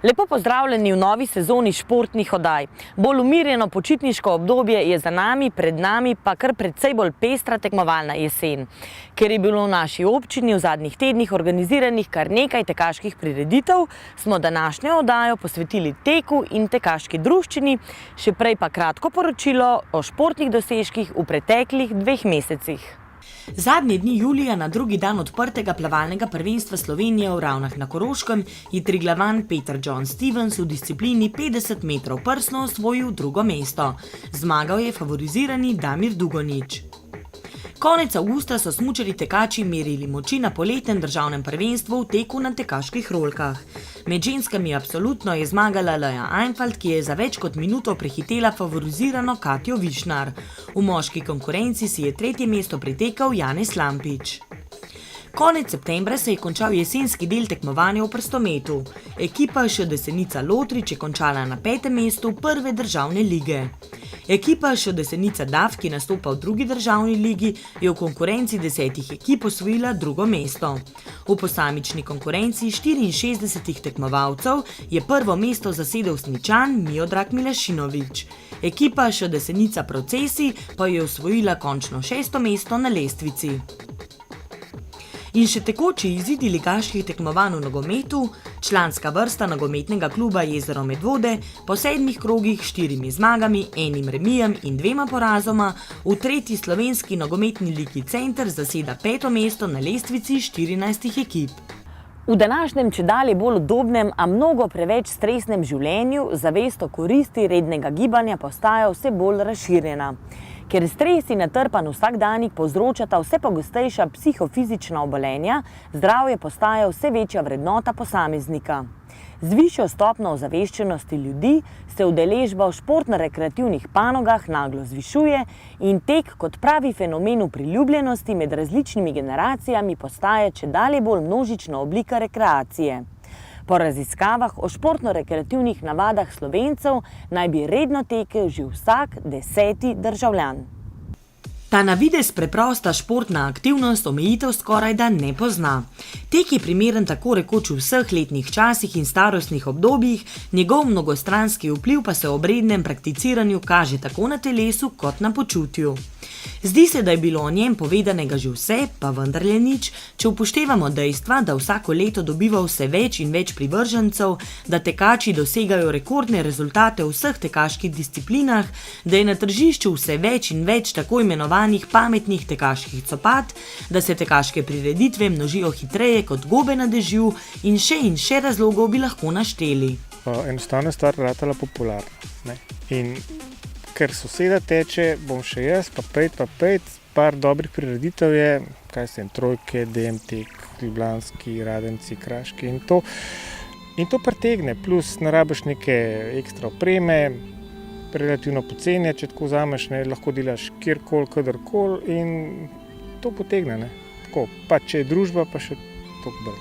Lepo pozdravljeni v novi sezoni športnih oddaj. Bolj umirjeno počitniško obdobje je za nami, pred nami pa kar precej bolj pestra tekmovalna jesen. Ker je bilo v naši občini v zadnjih tednih organiziranih kar nekaj tekaških prireditev, smo današnjo oddajo posvetili teku in tekaški druščini, še prej pa kratko poročilo o športnih dosežkih v preteklih 2 mesecih. Zadnje dni julija, na drugi dan odprtega plavalnega prvenstva Slovenije v Ravnah na Koroškem, je triglavan Peter John Stevens v disciplini 50 metrov prsno osvojil 2. mesto. Zmagal je favorizirani Damir Dugonjić. Konec avgusta so smučarji tekači merili moči na poletnem državnem prvenstvu v teku na tekaških rolkah. Med ženskami absolutno je zmagala Leja Einfalt, ki je za več kot minuto prehitela favorizirano Katjo Višnar. V moški konkurenci si je 3. mesto pritekal Janez Lampič. Konec septembra se je končal jesenski del tekmovanja v prstometu. Ekipa ŠD Senica Lotrič je končala na 5. mestu prve državne lige. Ekipa ŠD Senica DAF, ki nastopa v 2. državni ligi, je v konkurenci 10 ekip osvojila 2. mesto. V posamični konkurenci 64 tekmovalcev je prvo mesto zasedel Sničan Miodrag Milašinović. Ekipa ŠD Senica Procesi pa je osvojila končno 6. mesto na lestvici. In še tekoči izidi ligaških tekmovanj v nogometu, članska vrsta nogometnega kluba Jezero Medvode po 7 krogih, 4 zmagami, 1 remijem in 2 porazoma v 3. slovenski nogometni ligi Center zaseda 5. mesto na lestvici 14 ekip. V današnjem čedalje bolj udobnem, a mnogo preveč stresnem življenju zavest o koristi rednega gibanja postaja vse bolj razširjena. Ker stres in natrpan vsakdanjik povzročata vse pogostejša psihofizična obolenja, zdravje postaja vse večja vrednota posameznika. Z višjo stopnjo ozaveščenosti ljudi se udeležba v športno-rekreativnih panogah naglo zvišuje in tek kot pravi fenomen priljubljenosti med različnimi generacijami postaja čedalje bolj množična oblika rekreacije. Po raziskavah o športno-rekreativnih navadah Slovencev naj bi redno tekel že vsak 10. državljan. Ta na videz preprosta športna aktivnost omejitev skorajda ne pozna. Tek je primeren tako rekoč v vseh letnih časih in starostnih obdobjih, njegov mnogostranski vpliv pa se ob rednem prakticiranju kaže tako na telesu kot na počutju. Zdi se, da je bilo o njem povedanega že vse, pa vendarle nič, če upoštevamo dejstva, da vsako leto dobiva vse več in več privržencev, da tekači dosegajo rekordne rezultate v vseh tekaških disciplinah, da je na tržišču vse več in več tako imenovanih pametnih tekaških copat, da se tekaške prireditve množijo hitreje kot gobe na dežju in še razlogov bi lahko našteli. Enostavno je stvar ratala popularna, ne? In ker soseda teče, bom še jaz, pa pet, par dobrih prireditev je, Trojke, DMTek, Ljubljanski, Radenci, Kraški in to pritegne, plus narabiš neke ekstra opreme, relativno poceni, če tako vzameš, ne, lahko delaš kjerkoli, kadarkoli in to potegne, ne. Tako, pa če je družba, pa še toliko bolj.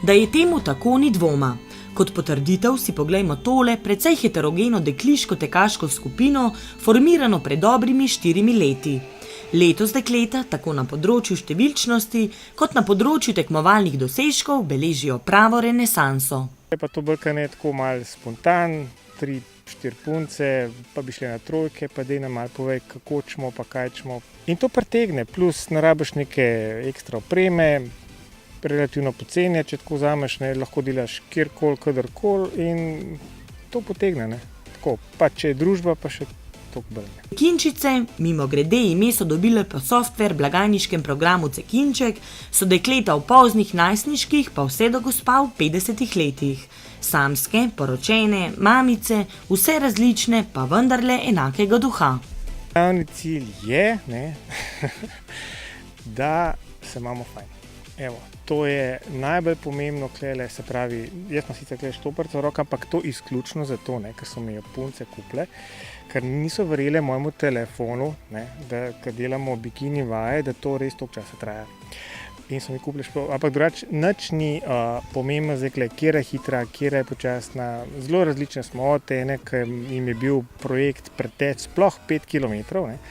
Da je temu tako, ni dvoma. Kot potrditev si poglejmo tole precej heterogeno dekliško tekaško skupino, formirano pred dobrimi 4 leti. Letos dekleta, tako na področju številčnosti, kot na področju tekmovalnih dosežkov, beležijo pravo renesanso. Je pa to bolj ne tako malo spontan, 3-4 punce, pa bi šli na trojke, pa dej nam malo povej, kako čmo, pa kaj čmo. In to pritegne, plus narabiš neke ekstra opreme, relativno poceni, če tako vzameš, ne, lahko delaš kjerkoli, kadarkoli in to potegne, ne. Tako, pa če je družba, pa še toliko bolj. Cekinčice, mimo grede ime so dobile po software blagajniškem programu Cekinček, so dekleta v poznih najstniških, pa vse do gospa v 50 letih. Samske, poročene, mamice, vse različne, pa vendarle enakega duha. Glavni cilj je, ne, da se imamo fajn. Evo, to je najbolj pomembno klele, se pravi, jaz sem sicer klele štoparca v roka, ampak to izključno zato, ne, ker so mi jo punce kupile, ker niso verjele mojemu telefonu, ne, da ko delamo bikini vaje, da to res toliko časa traja. In so mi kupili ampak drugače nič ni pomembno zdaj, kjera je hitra, kjera je počasna, zelo različne smo od ene, ker jim je bil projekt preteč sploh 5 kilometrov, ne.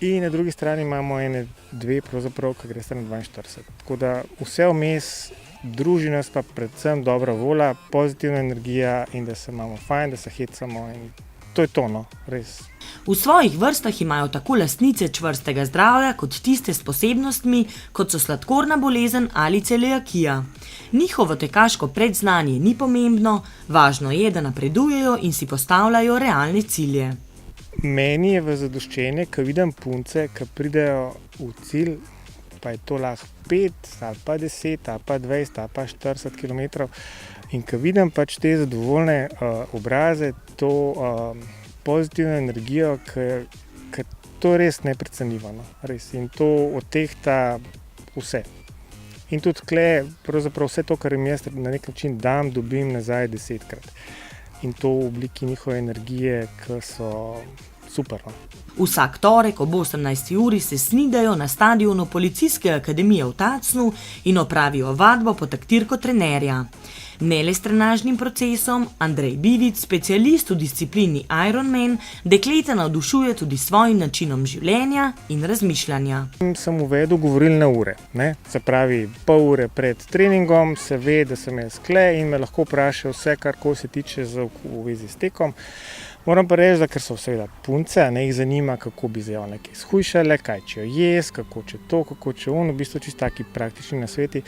In na drugi strani imamo 2, pravzaprav, ki gresta na 42. Tako da vse vmes druži nas pa predvsem dobra volja, pozitivna energija in da se imamo fajn, da se hecamo in to je to, no, res. V svojih vrstah imajo tako lastnice čvrstega zdravja kot tiste s posebnostmi, kot so sladkorna bolezen ali celiakija. Njihovo tekaško predznanje ni pomembno, važno je, da napredujejo in si postavljajo realne cilje. Meni je v zadoščenje, ko vidim punce, ki pridejo v cilj, pa je to lahko 5 ali pa 10 ali pa 20 ali pa 40 km in ko vidim pač te zadovoljne obraze, to pozitivno energijo, ki to je res neprecenljivo, no, res, in to odtehta vse. In tudi tukaj, pravzaprav vse to, kar jim jaz na nek način dam, dobim nazaj 10-krat. In to v obliki njihove energije, ki so super. No. Vsak torek ob 18. uri se snidajo na stadionu Policijske akademije v Tacnu in opravijo vadbo pod taktirko trenerja. Ne le s trenažnim procesom, Andrej Bivic, specialist v disciplini Ironman, dekleta navdušuje tudi svojim načinom življenja in razmišljanja. Sem uvedel govorilne ure, ne? Se pravi, pol ure pred treningom se ve, da sem jaz tukaj in me lahko vpraša vse, kar se tiče v vezi s tekom. Moram pa reči, da ker so seveda punce, ne, jih zanima, kako bi zdaj nekaj shujšale, kaj če jo jes, kako če to, kako če ono, v bistvu čisto taki praktični nasveti.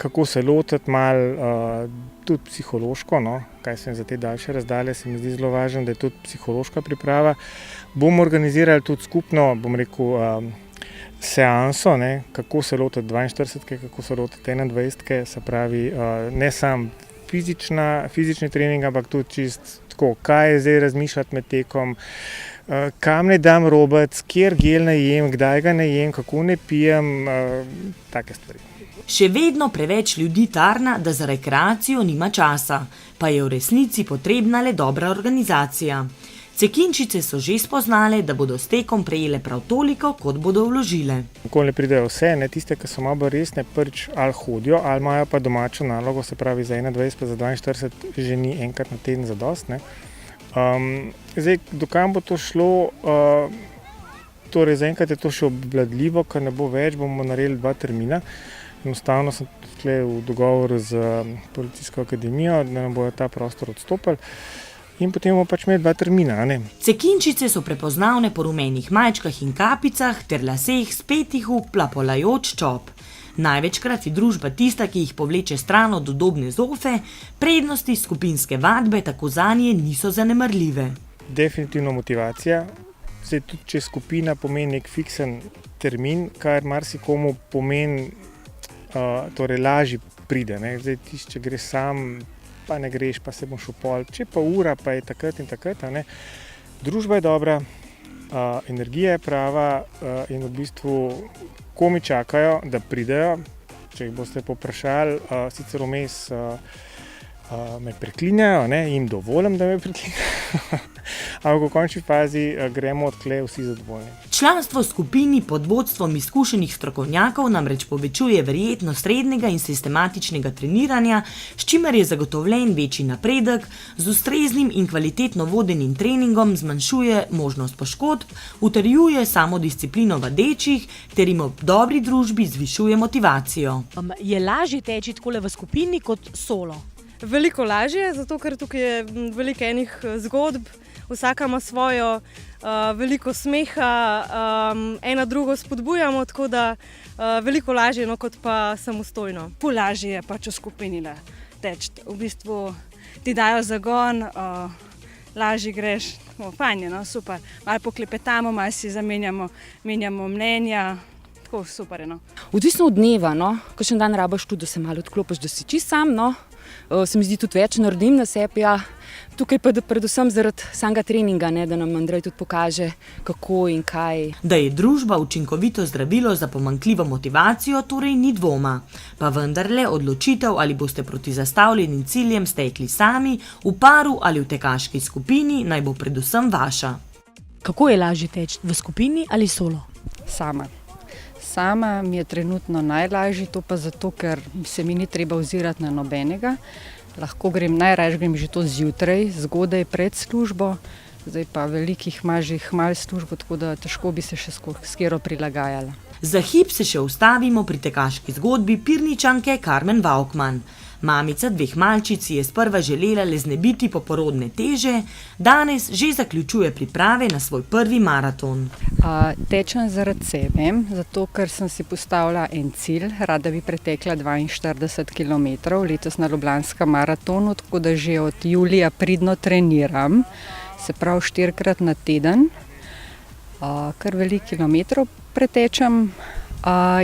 Kako se lotiti malo, tudi psihološko, no, kaj se za te daljše razdalje, se mi zdi zelo važno, da je tudi psihološka priprava. Bomo organizirali tudi skupno, bom rekel, seanso, ne, kako se lotiti 42-ke, kako se lotiti 21-ke, se pravi, ne samo fizični trening, ampak tudi čist tako, kaj je zdaj razmišljati med tekom, kam ne dam robec, kjer gel ne jem, kdaj ga ne jem, kako ne pijem, take stvari. Še vedno preveč ljudi tarna, da za rekreacijo nima časa, pa je v resnici potrebna le dobra organizacija. Cekinčice so že spoznale, da bodo s tekom prejele prav toliko, kot bodo vložile. Nikoli ne pridejo vse, ne, tiste, ki so malo bolj resne, prvič ali hodijo, ali imajo pa domačo nalogo, se pravi za 21 pa za 42 že ni enkrat na teden zadost. Zdaj, dokam bo to šlo, torej zaenkrat je to še obvladljivo, ker ne bo več, bomo naredili 2 termina. Enostavno sem tukaj v dogovoru z Policijsko akademijo, da nam bojo ta prostor odstopili. In potem bomo pač imeli 2 termina, ne? Cekinčice so prepoznavne po rumenih majčkah in kapicah ter laseh spetih v plapolajoč čop. Največkrat je družba tista, ki jih povleče stran od udobne zofe, prednosti skupinske vadbe tako zanje niso zanemarljive. Definitivno motivacija. Zdaj, tudi če skupina pomeni nek fiksen termin, kar marsikomu pomeni, torej lažje pride, ne? Zdaj, če greš sam, pa ne greš, pa se boš upol, če pa ura, pa je takrat in takrat, ne? Družba je dobra, energija je prava in v bistvu komi čakajo, da pridejo. Če jih boste poprašali, sicer vmes me preklinjajo, ne? Jim dovolim, da me preklinjajo. Ampak v končni fazi gremo odkle vsi zadovoljni. Članstvo v skupini pod vodstvom izkušenih strokovnjakov namreč povečuje verjetnost rednega in sistematičnega treniranja, s čimer je zagotovljen večji napredek, z ustreznim in kvalitetno vodenim treningom zmanjšuje možnost poškodb, utrjuje samodisciplino vadečih ter jim ob dobri družbi zvišuje motivacijo. Je lažje teči takole v skupini kot solo? Veliko lažje, zato ker tukaj je veliko enih zgodb, vsaka ima svojo, veliko smeha, ena drugo spodbujamo, tako da veliko lažje, no, kot pa samostojno. Lažje je pač v skupini teči. V bistvu ti dajo zagon, lažje greš, fajn je, no, super. Malo poklepetamo, malo si menjamo mnenja. Tako super je, no. Odvisno od dneva, no. Kakšen dan rabiš tudi, da se malo odklopiš, da si čist sam, no. Se mi zdi tudi več naredim na sebi, ja. Tukaj pa predvsem zaradi samega treninga, ne, da nam Andrej tudi pokaže, kako in kaj. Da je družba učinkovito zdravilo za pomanjkljivo motivacijo, torej ni dvoma. Pa vendarle odločitev, ali boste proti zastavljenim ciljem stekli sami, v paru ali v tekaški skupini, naj bo predvsem vaša. Kako je lažje teči, v skupini ali solo? Sama mi je trenutno najlažje, to pa zato, ker se mi ni treba ozirati na nobenega. Najraje grem že to zjutraj, zgodaj pred službo, Zdaj pa velikih ima že malo službo, tako da težko bi se še s katero prilagajala. Za hip se še ustavimo pri tekaški zgodbi Pirničanke Karmen Vaukman. Mamica 2 malčic je sprva želela le znebiti poporodne teže, danes že zaključuje priprave na svoj prvi maraton. Tečem zaradi sebe, zato ker sem si postavila en cilj, rada bi pretekla 42 km, letos na Ljubljanskem maratonu, tako da že od julija pridno treniram, se pravi 4-krat na teden, kar veliko kilometrov pretečem,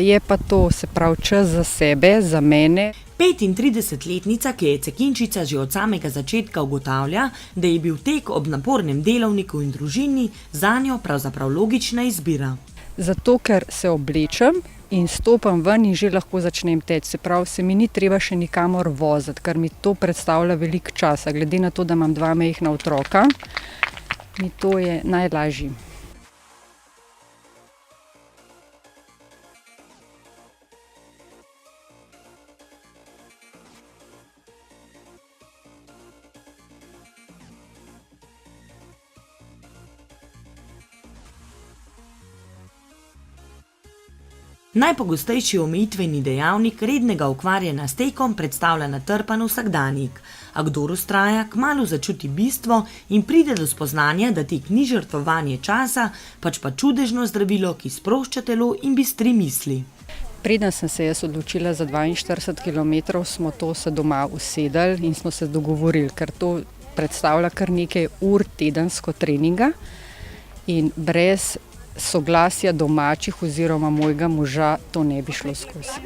je pa to, se pravi, čas za sebe, za mene. 35-letnica, ki je cekinčica že od samega začetka, ugotavlja, da je bil tek ob napornem delovniku in družini zanjo pravzaprav logična izbira. Zato, ker se oblečem in stopam ven in že lahko začnem teči. Se pravi, se mi ni treba še nikamor voziti, ker mi to predstavlja veliko časa. Glede na to, da imam 2 majhna otroka, mi to je najlažje. Najpogostejši omejitveni dejavnik rednega ukvarjanja s tekom predstavlja natrpan vsakdanjik, a kdor vztraja, kmalu začuti bistvo in pride do spoznanja, da tek ni žrtvovanje časa, pač pa čudežno zdravilo, ki sprošča telo in bistri misli. Preden sem se jaz odločila za 42 km, smo to se doma usedeli in smo se dogovorili, ker to predstavlja kar nekaj ur tedensko treninga in brez soglasja domačih oziroma mojega moža to ne bi šlo skozi.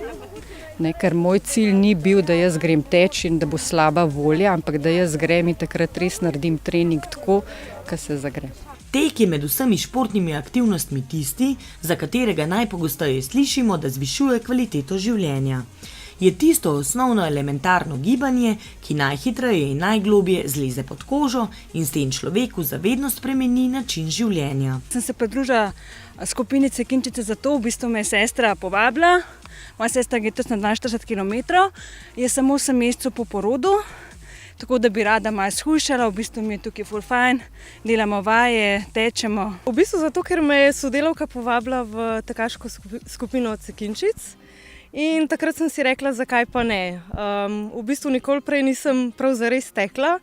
Ker moj cilj ni bil, da jaz grem teč in da bo slaba volja, ampak da jaz grem in takrat res naredim trening tako, kot se zagre. Tek je med vsemi športnimi aktivnostmi tisti, za katerega najpogosteje slišimo, da zvišuje kvaliteto življenja. Je tisto osnovno elementarno gibanje, ki najhitreje in najglobje zleze pod kožo in s tem človeku zavedno spremeni način življenja. Sem se pridružila skupini Cekinčice zato, v bistvu me je sestra povabila. Moja sestra gre na 42 km, je samo 8 mesecev po porodu, tako da bi rada malo shujšala, v bistvu mi je tukaj ful fajn, delamo vaje, tečemo. V bistvu zato, ker me je sodelavka povabila v tekaško skupino Cekinčic. In takrat sem si rekla, zakaj pa ne. V bistvu nikoli prej nisem prav zares tekla,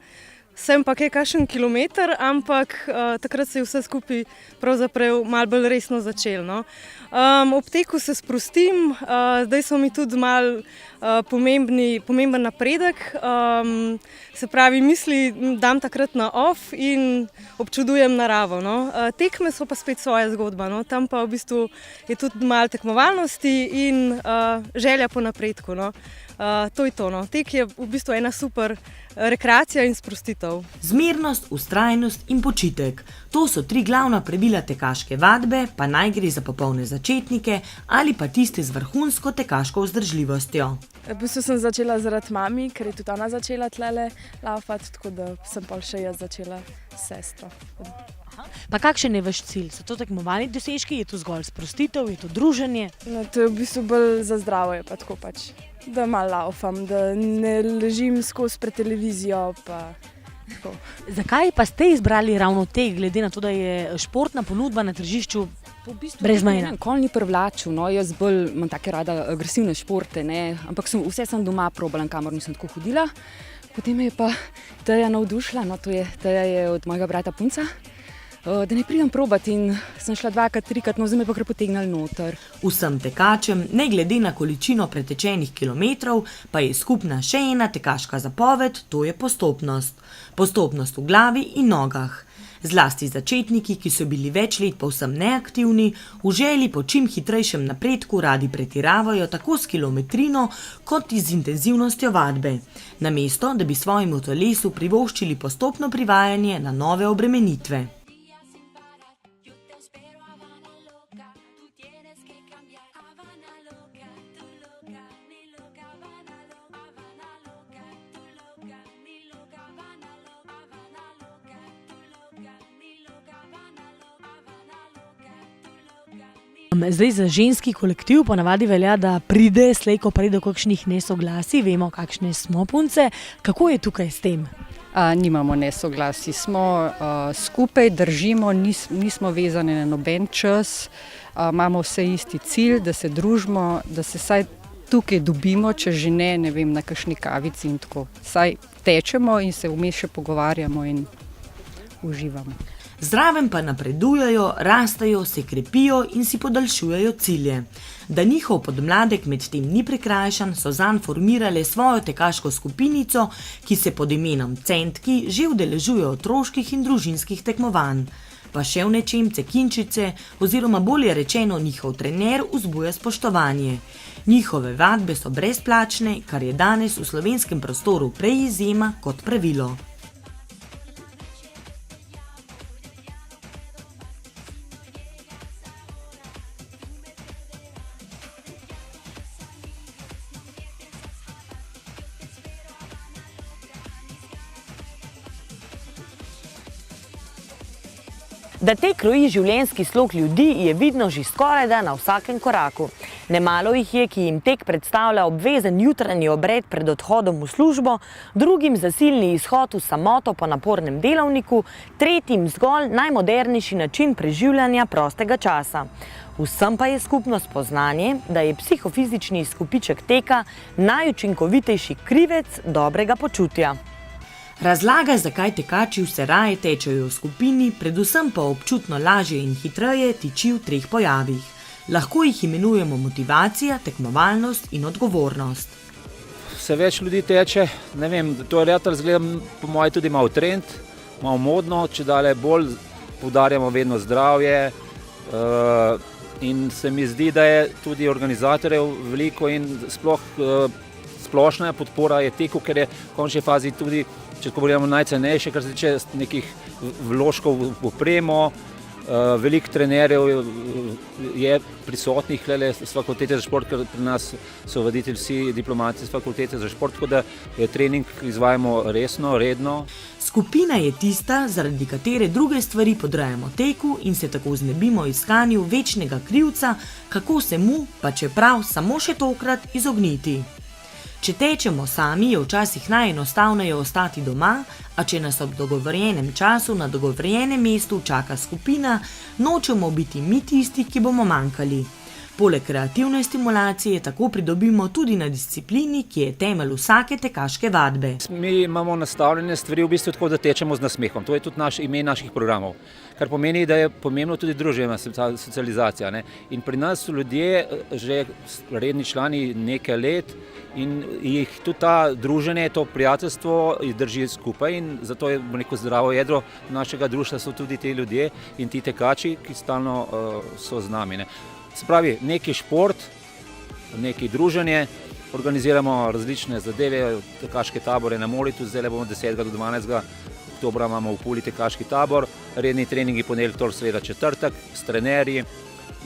sem pa kakšen kilometer, ampak takrat se je vse skupaj pravzaprav malo bolj resno začelo. No. Ob teku se sprostim, zdaj so mi tudi malo pomemben napredek, se pravi, misli dam takrat na off in občudujem naravo. No. Tekme so pa spet svoja zgodba, no. Tam pa v bistvu je tudi malo tekmovalnosti in želja po napredku. No. To je to. No. Tek je v bistvu ena super rekreacija in sprostitev. Zmernost, vztrajnost in počitek. To so 3 glavna pravila tekaške vadbe, pa naj gre za popolne začetnike ali pa tiste z vrhunsko tekaško vzdržljivostjo. V bistvu sem začela zaradi mami, ker je tudi ona začela tlele laufati, tako da sem pa še jaz začela s sestro. Pa kakšen je vaš cilj? So to tekmovalni dosežki, je to zgolj sprostitev, je to druženje? No, to je v bistvu bolj za zdravje, pa tako pač, da malo laufam, da ne ležim skozi pred televizijo. Pa tako. Zakaj pa ste izbrali ravno tek, glede na to, da je športna ponudba na tržišču brezmejna? Nikoli ni privlačil, no, jaz bolj imam take rada agresivne športe, ne, ampak vse sem doma probala, kamor nisem tako hodila. Potem me je pa Teja navdušila, no, Teja je od mojega brata punca, da ne pridem probat in sem šla 2-krat, 3-krat, no zdaj me pa kar potegnali noter. Vsem tekačem, ne glede na količino pretečenih kilometrov, pa je skupna še ena tekaška zapoved, to je postopnost. Postopnost v glavi in nogah. Zlasti začetniki, ki so bili več let povsem neaktivni, v želji po čim hitrejšem napredku radi pretiravajo tako s kilometrino kot z intenzivnostjo vadbe, namesto da bi svojemu telesu privoščili postopno privajanje na nove obremenitve. Zdaj za ženski kolektiv ponavadi velja, da pride slej, ko pride do kakšnih nesoglasij, vemo, kakšne smo punce. Kako je tukaj s tem? Nimamo nesoglasij, smo skupaj, držimo, nismo vezani na noben čas, imamo vse isti cilj, da se družimo, da se saj tukaj dobimo, če že ne vem, na kakšni kavici in tako. Saj tečemo in se vmes še pogovarjamo in uživamo. Zraven pa napredujejo, rastejo, se krepijo in si podaljšujejo cilje. Da njihov podmladek medtem ni prikrajšan, so zanj formirale svojo tekaško skupinico, ki se pod imenom Centki že udeležuje otroških in družinskih tekmovanj. Pa še v nečem Cekinčice, oziroma bolje rečeno njihov trener, vzbuja spoštovanje. Njihove vadbe so brezplačne, kar je danes v slovenskem prostoru prej izjema kot pravilo. Da te kroji življenjski slog ljudi, je vidno že skorajda na vsakem koraku. Nemalo jih je, ki jim tek predstavlja obvezen jutranji obred pred odhodom v službo, drugim zasilni izhod v samoto po napornem delovniku, tretjim zgolj najmodernejši način preživljanja prostega časa. Vsem pa je skupno spoznanje, da je psihofizični izkupiček teka najučinkovitejši krivec dobrega počutja. Razlaga, zakaj tekači vse raje tečejo v skupini, predvsem pa občutno lažje in hitreje tiči v 3 pojavih. Lahko jih imenujemo motivacija, tekmovalnost in odgovornost. Vse več ljudi teče, ne vem, to je leto razgledam po mojem tudi malo trend, malo modno, če dalje bolj poudarjamo vedno zdravje in se mi zdi, da je tudi organizatorjev veliko in splošna podpora je teku, ker je v končni fazi tudi, če govorimo najcenejše, kar se tiče nekih vložkov v opremo, veliko trenerjev je prisotnih s fakultete za šport, ker pri nas so voditelji vsi diplomati z fakultete za šport, tako da trening izvajamo resno, redno. Skupina je tista, zaradi katere druge stvari podrejamo teku in se tako znebimo iskanju večnega krivca, kako se mu, pa čeprav samo še tokrat, izogniti. Če tečemo sami, je včasih najenostavneje ostati doma, a če nas ob dogovorjenem času na dogovorjenem mestu čaka skupina, nočemo biti mi tisti, ki bomo manjkali. Poleg kreativne stimulacije tako pridobimo tudi na disciplini, ki je temelj vsake tekaške vadbe. Mi imamo nastavljene stvari v bistvu tako, da tečemo z nasmehom. To je tudi ime naših programov. Kar pomeni, da je pomembno tudi družbena socializacija. In pri nas so ljudje že redni člani nekaj let in jih tudi ta druženje, to prijateljstvo drži skupaj in zato je neko zdravo jedro našega društva so tudi ti ljudje in ti tekači, ki stalno so z nami. Se pravi, neki šport, neki druženje, organiziramo različne zadeve, tekaške tabore na Molitu, zdaj bomo 10. do 12. oktobra imamo v Puli tekaški tabor, redni treningi ponedeljek, torek, sreda, četrtek s trenerji,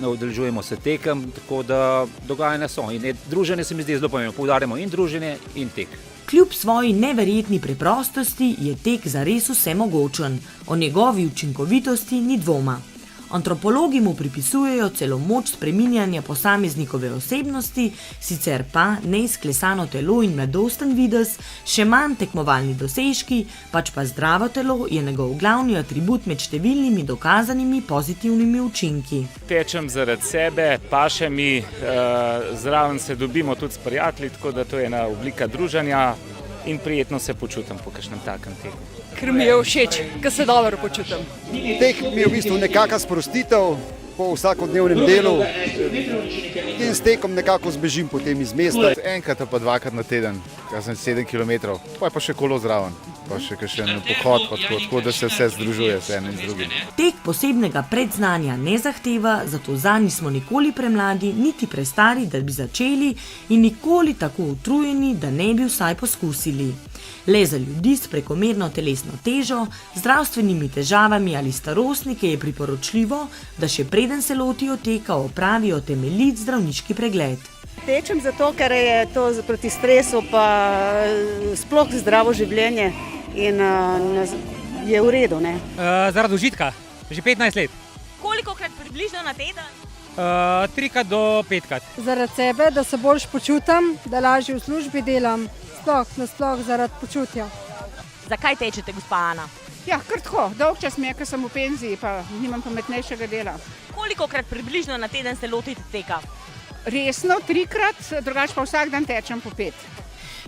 udeležujemo se tekem, tako da dogajanja so. In druženje se mi zdi zelo pomembno, poudarjamo in druženje in tek. Kljub svoji neverjetni preprostosti je tek zares vsemogočen, o njegovi učinkovitosti ni dvoma. Antropologi mu pripisujejo celo moč spreminjanja posameznikove osebnosti, sicer pa neizklesano telo in mladosten videz, še manj tekmovalni dosežki, pač pa zdravo telo je njegov glavni atribut med številnimi dokazanimi pozitivnimi učinki. Tečem zaradi sebe, paše mi, zraven se dobimo tudi s prijatelji, tako da to je ena oblika druženja in prijetno se počutim po kakšnem takem teku. Ker mi je všeč, ker se dobro počutim. Tek mi je v bistvu nekakšna sprostitev po vsakodnevnem delu in s tekom nekako zbežim potem iz mesta. Enkrat pa 2krat na teden, kar sem 7 km, pa je pa še kolo zraven, pa še kakšen pohod, tako da se vse združuje s enim in z drugim. Tek posebnega predznanja ne zahteva, zato zanj nismo nikoli premladi, niti prestari, da bi začeli in nikoli tako utrujeni, da ne bi vsaj poskusili. Le za ljudi s prekomerno telesno težo, zdravstvenimi težavami ali starostnike je priporočljivo, da še preden se lotijo teka, opravijo temeljit zdravniški pregled. Tečem zato, ker je to proti stresu pa sploh zdravo življenje in je v redu. Zaradi užitka, že 15 let. Kolikokrat približno na teden? 3 do 5. Zaradi sebe, da se boljš počutim, da lažje v službi delam, nasploh zaradi počutja. Zakaj tečete, gospa Ana? Ja, kar tako, dolg čas mi je, ker sem v penziji, pa nimam pametnejšega dela. Kolikokrat približno na teden se lotite teka? Resno, 3-krat, drugače pa vsak dan tečem po 5.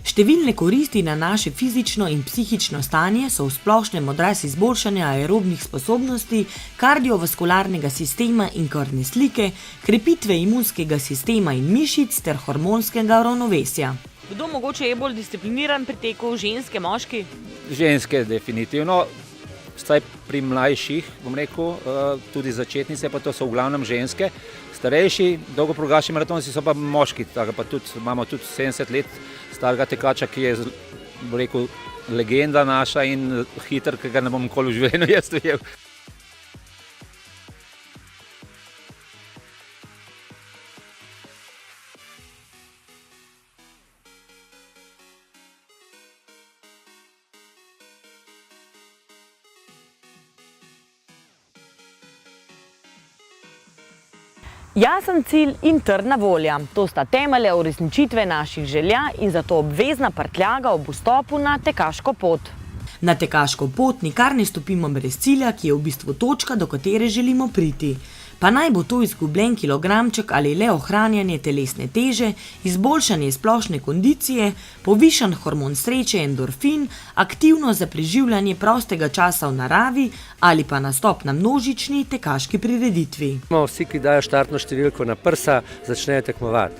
Številne koristi na naše fizično in psihično stanje so v splošnem odraz izboljšanja aerobnih sposobnosti, kardiovaskularnega sistema in krvne slike, krepitve imunskega sistema in mišic ter hormonskega ravnovesja. Kdo mogoče je bolj discipliniran pri teku, ženske, moški? Ženske definitivno, vsaj pri mlajših, bom rekel, tudi začetnice, pa to so v glavnem ženske. Starejši, dolgoprogašni maratonci so pa moški, tako pa tudi, imamo tudi 70 let starega tekača, ki je, bom rekel, legenda naša in hiter, ki ga ne bom nikoli v življenju jaz dojel. Jasen cilj in trdna volja, to sta temelje uresničitve naših želja in zato obvezna prtljaga ob vstopu na tekaško pot. Na tekaško pot nikar ne stopimo brez cilja, ki je v bistvu točka, do katere želimo priti. Pa naj bo to izgubljen kilogramček ali le ohranjanje telesne teže, izboljšanje splošne kondicije, povišan hormon sreče endorfin, aktivno za preživljanje prostega časa v naravi ali pa nastop na množični tekaški prireditvi. Vsi, ki dajo štartno številko na prsa, začnejo tekmovati.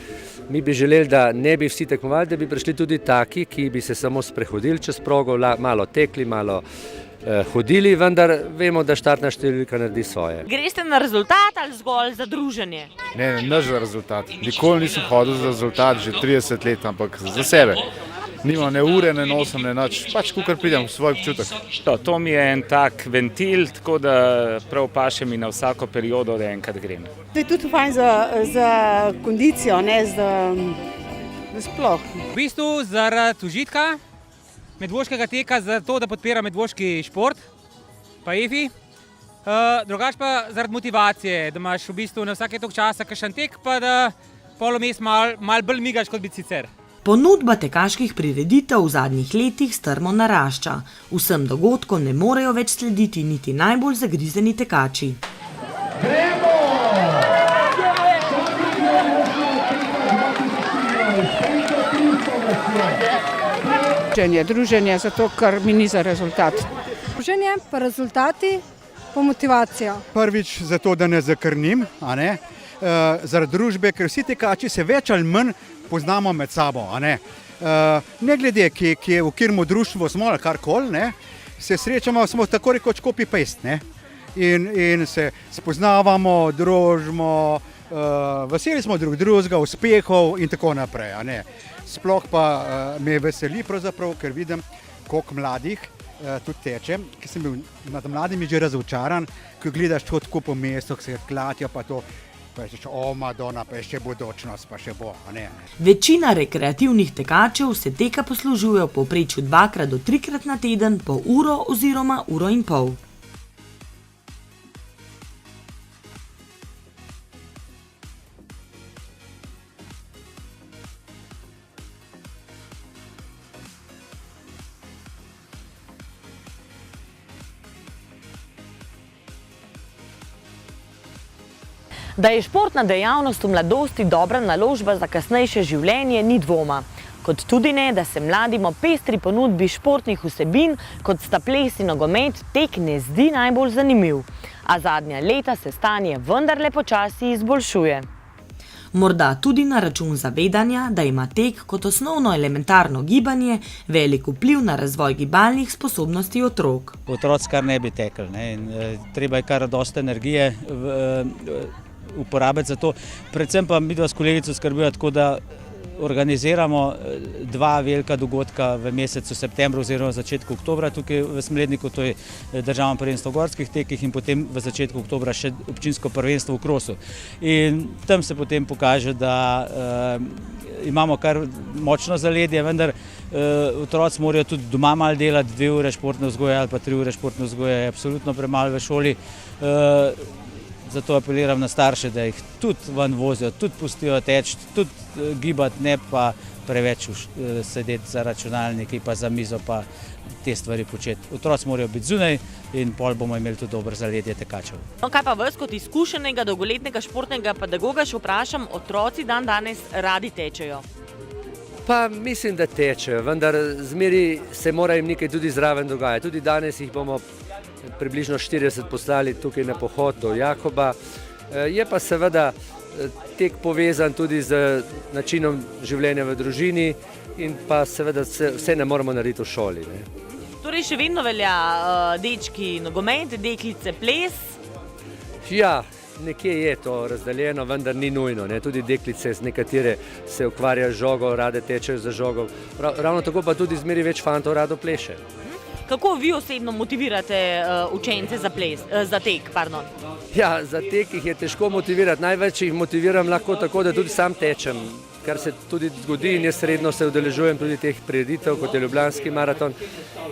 Mi bi želeli, da ne bi vsi tekmovali, da bi prišli tudi taki, ki bi se samo sprehodili čez progo, malo tekli, malo hodili, vendar vemo, da štartna številka naredi svoje. Greste na rezultat ali zgolj za druženje? Ne, nič za rezultat. Nikoli nisem hodil za rezultat, že 30 let, ampak za sebe. Nimam ne ure, ne nosim, ne nič, pač kukar pridem v svoj občutek. To mi je en tak ventil, tako da prav paše mi na vsako periodo, da enkrat grem. To je tudi fajn za kondicijo, ne za sploh. V bistvu zaradi užitka medvoškega teka, zato da podpira medvoški šport, pa EFI. Drugače pa zaradi motivacije, da imaš v bistvu na vsake toliko časa kakšen tek, pa da pol vmes malo bolj migaš kot bi sicer. Ponudba tekaških prireditev v zadnjih letih strmo narašča. Vsem dogodkom ne morejo več slediti niti najbolj zagrizeni tekači. Druženje, zato ker mi ni za rezultat. Druženje, pa rezultati, pa motivacija. Prvič zato, da ne zakrnim, zaradi družbe, ker vsi tekači se več ali manj poznamo med sabo. Ne glede, v katerem društvu smo ali karkoli, se srečamo, smo tako rekoč copy-paste. In se spoznavamo, družimo, veseli smo drug drugega, uspehov in tako naprej. Sploh pa me veseli, ker vidim, koliko mladih tudi teče, ki sem bil nad mladimi že razočaran, ko gledaš tako po mestu, ki se klatijo, pa to, pa rečeš, Madonna, pa še bodočnost, pa še bo. Večina rekreativnih tekačev se teka poslužuje v povprečju 2 do 3 na teden po uro oziroma uro in pol. Da je športna dejavnost v mladosti dobra naložba za kasnejše življenje, ni dvoma. Kot tudi ne, da se mladim o pestri ponudbi športnih vsebin, kot sta ples in nogomet, tek ne zdi najbolj zanimiv. A zadnja leta se stanje vendarle počasi izboljšuje. Morda tudi na račun zavedanja, da ima tek kot osnovno elementarno gibanje velik vpliv na razvoj gibalnih sposobnosti otrok. Otroci kar ne bi tekli, treba je kar dosti energije uporabiti za to. Predvsem pa midva s kolegico skrbijo tako, da organiziramo 2 velika dogodka v mesecu septembru oziroma v začetku oktobra tukaj v Smledniku, to je državno prvenstvo v gorskih tekih in potem v začetku oktobra še občinsko prvenstvo v krosu. In tam se potem pokaže, da imamo kar močno zaledje, vendar otroci morajo tudi doma malo delati, 2 ure športne vzgoje ali pa 3 ure športne vzgoje je absolutno premalo v šoli. Zato apeliram na starše, da jih tudi ven vozijo, tudi pustijo teči, tudi gibati, ne pa preveč sedeti za računalniki, pa za mizo, pa te stvari početi. Otroci morajo biti zunaj in pol bomo imeli tudi dobro zaledje tekačev. No, kaj pa vas kot izkušenega, dolgoletnega športnega pedagoga še vprašam, otroci danes radi tečejo? Pa mislim, da tečejo, vendar zmeri se mora jim nekaj tudi zraven dogajati. Tudi danes jih bomo približno 40 poslali tukaj na pohod do Jakoba. Je pa seveda tek povezan tudi z načinom življenja v družini in pa seveda vse ne moramo narediti v šoli. Ne. Torej še vedno velja dečki nogomet, deklice ples? Ja, nekje je to razdeljeno, vendar ni nujno. Ne. Tudi deklice, nekatere se ukvarjajo z žogo, rade tečejo za žogo. Ravno tako pa tudi zmeri več fantov rado pleše. Kako vi osebno motivirate učence za tek? Ja, za tek jih je težko motivirati. Največ jih motiviram lahko tako, da tudi sam tečem, kar se tudi zgodi in jaz redno se udeležujem tudi teh prireditev, kot je Ljubljanski maraton.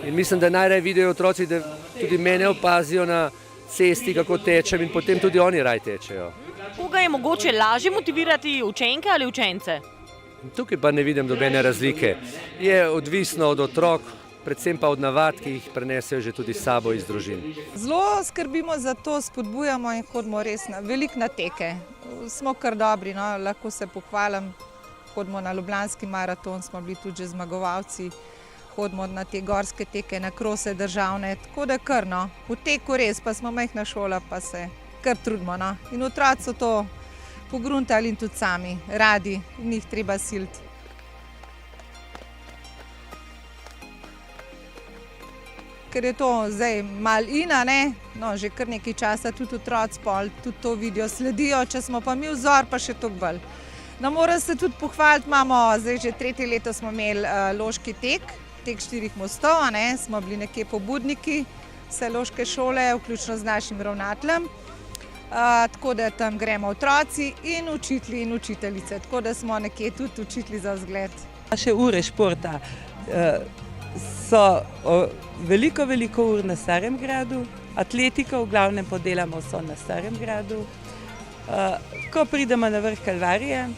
In mislim, da najraje vidijo otroci, da tudi mene opazijo na cesti, kako tečem in potem tudi oni raj tečejo. Koga je mogoče lažje motivirati, učenke ali učence? Tukaj pa ne vidim nobene razlike. Je odvisno od otrok, predvsem pa od navad, ki jih prenesejo že tudi s sabo iz družin. Zelo skrbimo za to, spodbujamo in hodimo res veliko na teke. Smo kar dobri, no? Lahko se pohvalim, hodimo na Ljubljanski maraton, smo bili tudi že zmagovalci, hodimo na te gorske teke, na krose državne, tako da kar, no. V teku res, pa smo majhna šola, pa se kar trudimo, no. In otroci so to pogruntali in tudi sami, radi, njih treba siliti. Ker je to zdaj malo ina, ne? No, že kar nekaj časa tudi otroci pol, tudi to vidijo, sledijo, če smo pa mi vzor, pa še toliko bolj. No, moram se tudi pohvaliti, imamo, zdaj že 3. leto smo imeli loški tek 4 mostov, ne? Smo bili nekje pobudniki, vse loške šole, vključno z našim ravnateljem. Tako da tam gremo otroci in učitelji in učiteljice, tako da smo nekje tudi učitelji za vzgled. Naše ure športa so veliko ur na Starem gradu, atletiko v glavnem podelamo vso na Starem gradu. Ko pridemo na vrh Kalvarije,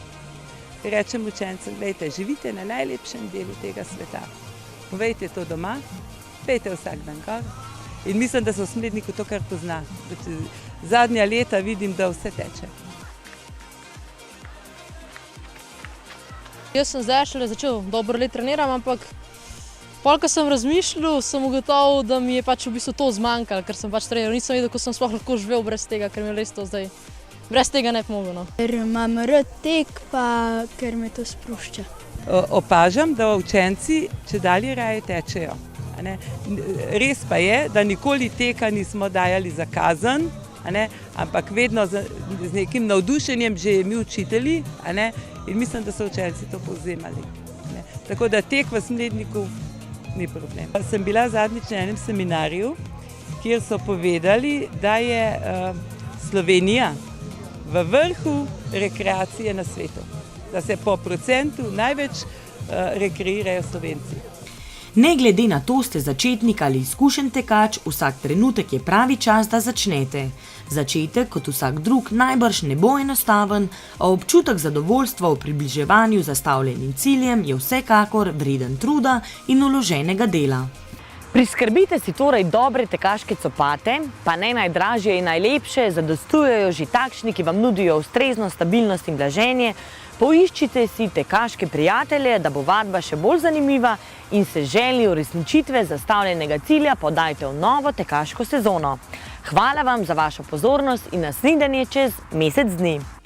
rečem učencem, glejte, živite na najlepšem delu tega sveta. Povejte to doma, pejte vsak dan gor in mislim, da se v Smledniku to kar pozna. Zadnja leta vidim, da vse teče. Jaz sem zdaj šele začel, dobro let treniram, ampak pol, ko sem razmišljal, sem ugotovil, da mi je pač v bistvu to zmanjkalo, ker sem pač treniral. Nisem vedel, ko sem sploh lahko živel brez tega, ker mi je res to zdaj, brez tega ne bi mogel. No. Ker imam rad tek, pa ker me to sprošča. Opažam, da učenci čedalje raje tečejo. Res pa je, da nikoli teka nismo dajali za kazen, ampak vedno z nekim navdušenjem že mi učitelji, in mislim, da so učenci to povzemali. Tako da tek v Smledniku ni problem. Sem bila zadnjič na enem seminarju, kjer so povedali, da je Slovenija v vrhu rekreacije na svetu, da se po procentu največ rekreirajo Slovenci. Ne glede na to, ste začetnik ali izkušen tekač, vsak trenutek je pravi čas, da začnete. Začetek, kot vsak drug, najbrž ne bo enostaven, a občutek zadovoljstva v približevanju zastavljenim ciljem je vsekakor vreden truda in vloženega dela. Priskrbite si torej dobre tekaške copate, pa ne najdražje in najlepše, zadostujejo že takšni, ki vam nudijo ustrezno stabilnost in blaženje. Poiščite si tekaške prijatelje, da bo vadba še bolj zanimiva in se želji uresničitve zastavljenega cilja podajte v novo tekaško sezono. Hvala vam za vašo pozornost in nasvidenje čez mesec dni.